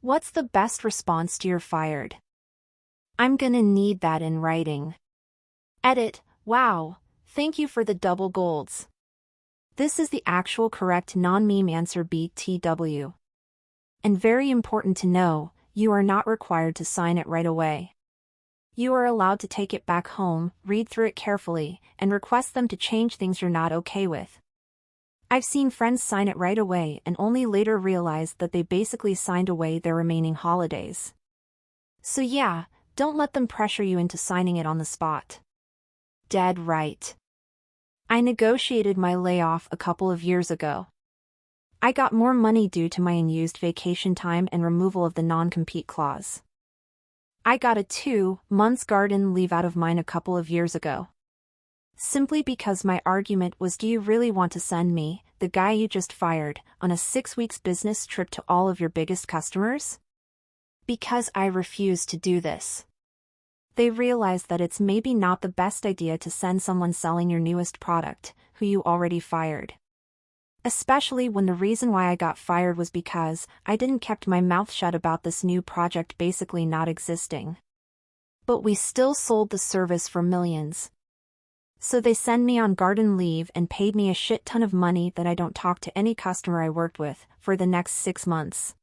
What's the best response to "you're fired"? I'm gonna need that in writing. Edit. Wow, thank you for the double golds. This is the actual correct non-meme answer BTW. And very important to know, you are not required to sign it right away. You are allowed to take it back home, read through it carefully, and request them to change things you're not okay with. I've seen friends sign it right away and only later realized that they basically signed away their remaining holidays. So yeah, don't let them pressure you into signing it on the spot. Dead right. I negotiated my layoff a couple of years ago. I got more money due to my unused vacation time and removal of the non-compete clause. I got a 2 months garden leave out of mine a couple of years ago. Simply because my argument was, do you really want to send me, the guy you just fired, on a 6 weeks business trip to all of your biggest customers? Because I refuse to do this. They realized that it's maybe not the best idea to send someone selling your newest product, who you already fired. Especially when the reason why I got fired was because I didn't kept my mouth shut about this new project basically not existing. But we still sold the service for millions. So they send me on garden leave and paid me a shit ton of money that I don't talk to any customer I worked with for the next 6 months.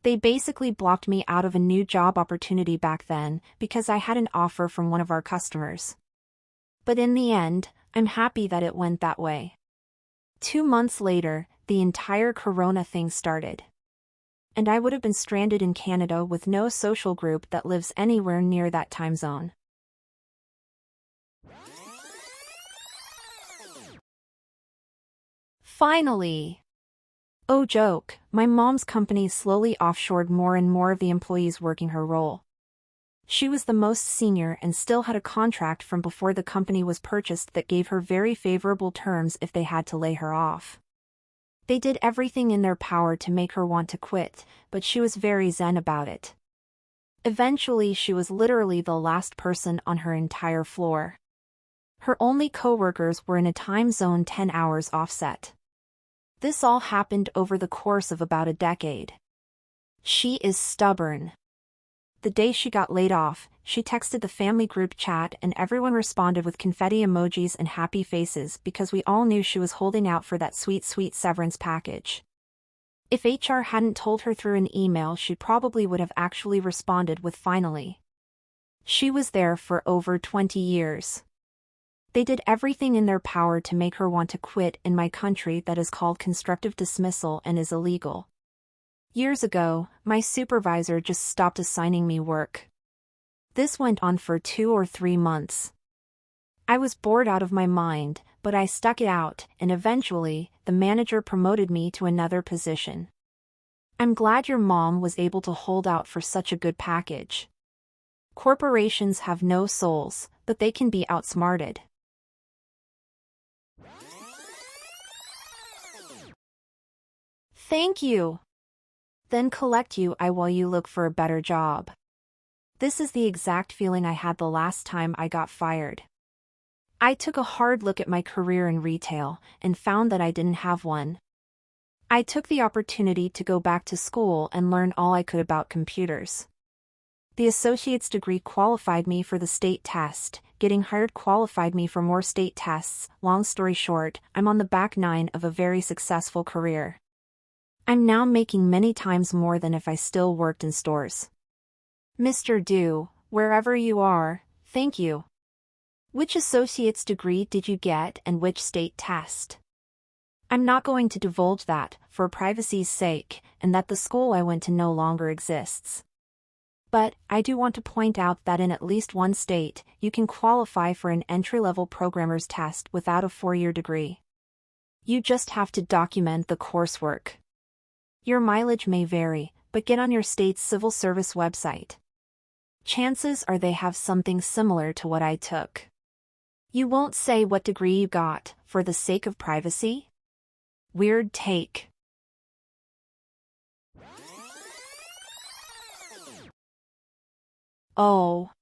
They basically blocked me out of a new job opportunity back then because I had an offer from one of our customers. But in the end, I'm happy that it went that way. 2 months later, the entire Corona thing started. And I would have been stranded in Canada with no social group that lives anywhere near that time zone. Finally! Oh joke, my mom's company slowly offshored more and more of the employees working her role. She was the most senior and still had a contract from before the company was purchased that gave her very favorable terms if they had to lay her off. They did everything in their power to make her want to quit, but she was very zen about it. Eventually she was literally the last person on her entire floor. Her only co-workers were in a time zone 10 hours offset. This all happened over the course of about a decade. She is stubborn. The day she got laid off, she texted the family group chat and everyone responded with confetti emojis and happy faces because we all knew she was holding out for that sweet severance package. If HR hadn't told her through an email, she probably would have actually responded with finally. She was there for over 20 years. They did everything in their power to make her want to quit in my country that is called constructive dismissal and is illegal. Years ago, my supervisor just stopped assigning me work. This went on for 2 or 3 months. I was bored out of my mind, but I stuck it out, and eventually, the manager promoted me to another position. I'm glad your mom was able to hold out for such a good package. Corporations have no souls, but they can be outsmarted. Thank you. Then collect you while you look for a better job. This is the exact feeling I had the last time I got fired. I took a hard look at my career in retail and found that I didn't have one. I took the opportunity to go back to school and learn all I could about computers. The associate's degree qualified me for the state test, getting hired qualified me for more state tests. Long story short, I'm on the back 9 of a very successful career. I'm now making many times more than if I still worked in stores. Mr. Du, wherever you are, thank you. Which associate's degree did you get and which state test? I'm not going to divulge that, for privacy's sake, and that the school I went to no longer exists. But, I do want to point out that in at least one state, you can qualify for an entry-level programmer's test without a 4-year degree. You just have to document the coursework. Your mileage may vary, but get on your state's civil service website. Chances are they have something similar to what I took. You won't say what degree you got, for the sake of privacy? Weird take. Oh.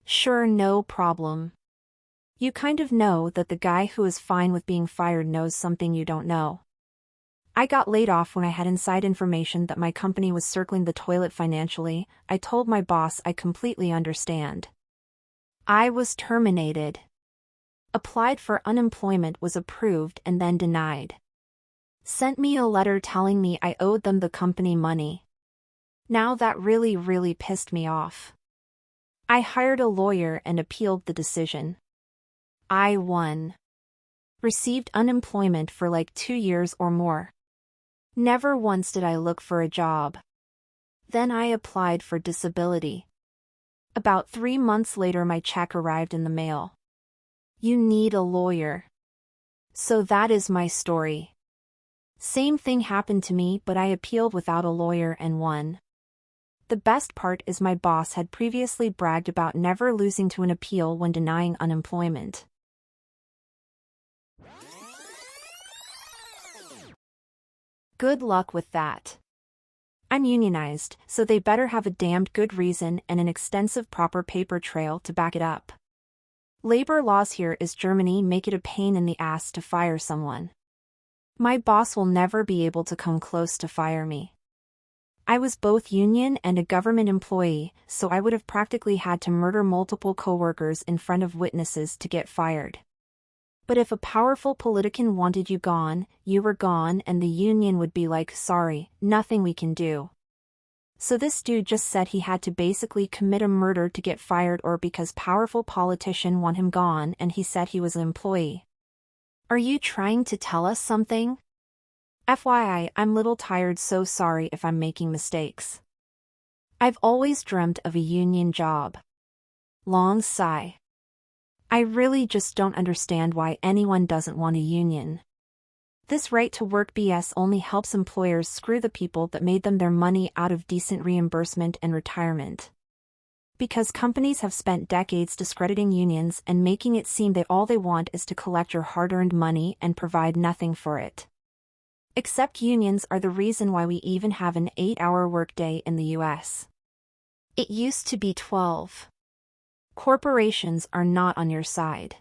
Sure, no problem. You kind of know that the guy who is fine with being fired knows something you don't know. I got laid off when I had inside information that my company was circling the toilet financially. I told my boss I completely understand. I was terminated. Applied for unemployment, was approved and then denied. Sent me a letter telling me I owed them the company money. Now that really pissed me off. I hired a lawyer and appealed the decision. I won. Received unemployment for like 2 years or more. Never once did I look for a job. Then I applied for disability. About 3 months later my check arrived in the mail. You need a lawyer. So that is my story. Same thing happened to me, but I appealed without a lawyer and won. The best part is my boss had previously bragged about never losing to an appeal when denying unemployment. Good luck with that. I'm unionized, so they better have a damned good reason and an extensive proper paper trail to back it up. Labor laws here is Germany make it a pain in the ass to fire someone. My boss will never be able to come close to fire me. I was both union and a government employee, so I would have practically had to murder multiple coworkers in front of witnesses to get fired. But if a powerful politician wanted you gone, you were gone, and the union would be like, sorry, nothing we can do. So this dude just said he had to basically commit a murder to get fired, or because powerful politician want him gone and he said he was an employee. Are you trying to tell us something? FYI, I'm little tired, so sorry if I'm making mistakes. I've always dreamt of a union job. Long sigh. I really just don't understand why anyone doesn't want a union. This right-to-work BS only helps employers screw the people that made them their money out of decent reimbursement and retirement. Because companies have spent decades discrediting unions and making it seem that all they want is to collect your hard-earned money and provide nothing for it. Except unions are the reason why we even have an 8-hour workday in the US. It used to be 12. Corporations are not on your side.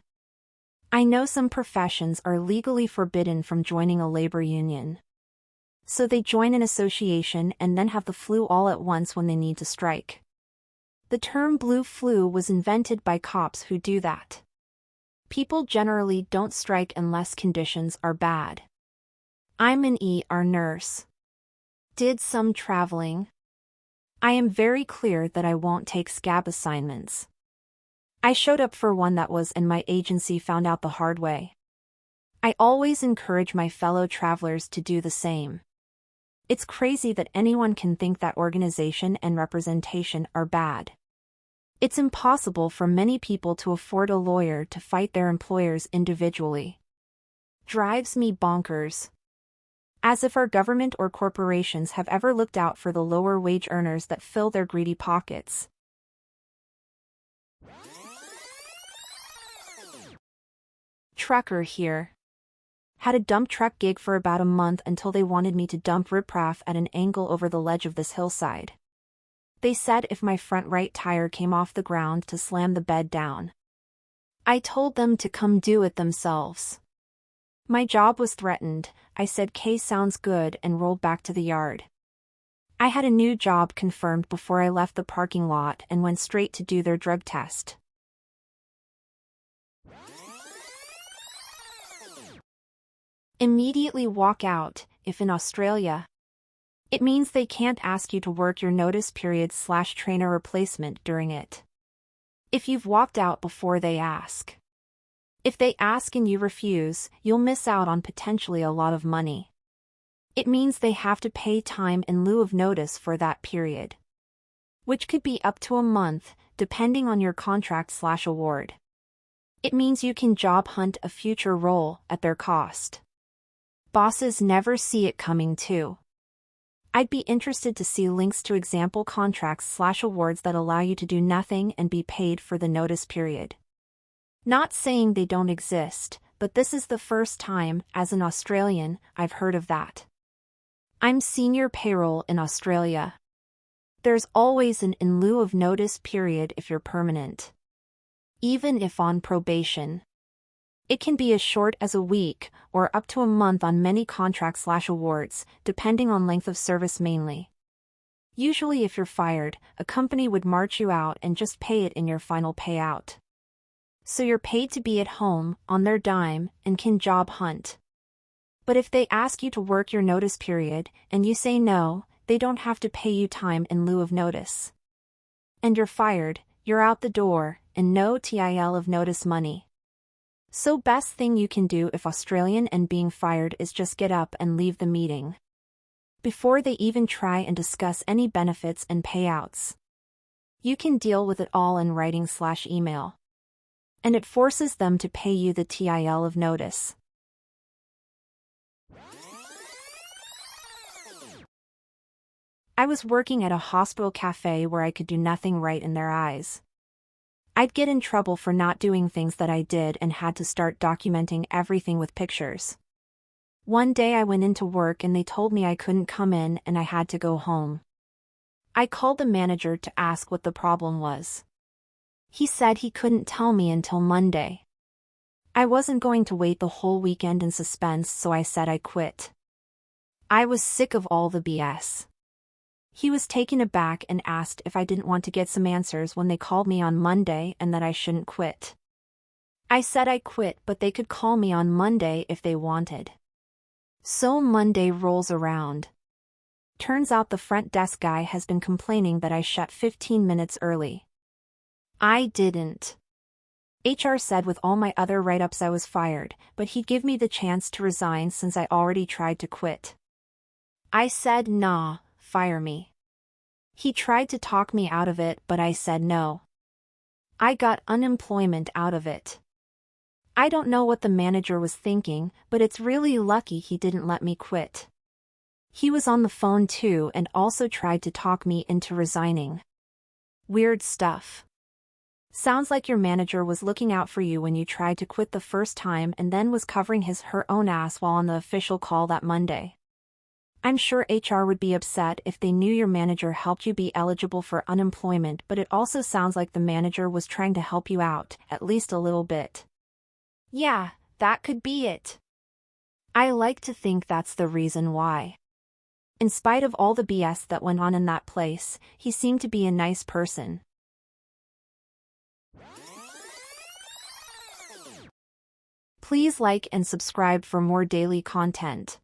I know some professions are legally forbidden from joining a labor union. So they join an association and then have the flu all at once when they need to strike. The term blue flu was invented by cops who do that. People generally don't strike unless conditions are bad. I'm an ER nurse. Did some traveling. I am very clear that I won't take scab assignments. I showed up for one that was, and my agency found out the hard way. I always encourage my fellow travelers to do the same. It's crazy that anyone can think that organization and representation are bad. It's impossible for many people to afford a lawyer to fight their employers individually. Drives me bonkers. As if our government or corporations have ever looked out for the lower wage earners that fill their greedy pockets. Trucker here. Had a dump truck gig for about a month until they wanted me to dump riprap at an angle over the ledge of this hillside. They said if my front right tire came off the ground to slam the bed down. I told them to come do it themselves. My job was threatened. I said "K sounds good" and rolled back to the yard. I had a new job confirmed before I left the parking lot and went straight to do their drug test. Immediately walk out, if in Australia. It means they can't ask you to work your notice period/trainer replacement during it. If you've walked out before they ask. If they ask and you refuse, you'll miss out on potentially a lot of money. It means they have to pay time in lieu of notice for that period. Which could be up to a month, depending on your contract/award. It means you can job hunt a future role at their cost. Bosses never see it coming too. I'd be interested to see links to example contracts/awards that allow you to do nothing and be paid for the notice period. Not saying they don't exist, but this is the first time, as an Australian, I've heard of that. I'm senior payroll in Australia. There's always an in lieu of notice period if you're permanent. Even if on probation. It can be as short as a week, or up to a month on many contracts/awards, depending on length of service mainly. Usually if you're fired, a company would march you out and just pay it in your final payout. So you're paid to be at home, on their dime, and can job hunt. But if they ask you to work your notice period, and you say no, they don't have to pay you time in lieu of notice. And you're fired, you're out the door, and no TIL of notice money. So best thing you can do if Australian and being fired is just get up and leave the meeting. Before they even try and discuss any benefits and payouts. You can deal with it all in writing/email. And it forces them to pay you the TIL of notice. I was working at a hospital cafe where I could do nothing right in their eyes. I'd get in trouble for not doing things that I did and had to start documenting everything with pictures. One day I went into work and they told me I couldn't come in and I had to go home. I called the manager to ask what the problem was. He said he couldn't tell me until Monday. I wasn't going to wait the whole weekend in suspense, so I said I quit. I was sick of all the BS. He was taken aback and asked if I didn't want to get some answers when they called me on Monday and that I shouldn't quit. I said I quit, but they could call me on Monday if they wanted. So Monday rolls around. Turns out the front desk guy has been complaining that I shut 15 minutes early. I didn't. HR said with all my other write-ups I was fired, but he'd give me the chance to resign since I already tried to quit. I said nah, fire me. He tried to talk me out of it, but I said no. I got unemployment out of it. I don't know what the manager was thinking, but it's really lucky he didn't let me quit. He was on the phone too and also tried to talk me into resigning. Weird stuff. Sounds like your manager was looking out for you when you tried to quit the first time and then was covering her own ass while on the official call that Monday. I'm sure HR would be upset if they knew your manager helped you be eligible for unemployment, but it also sounds like the manager was trying to help you out, at least a little bit. Yeah, that could be it. I like to think that's the reason why. In spite of all the BS that went on in that place, he seemed to be a nice person. Please like and subscribe for more daily content.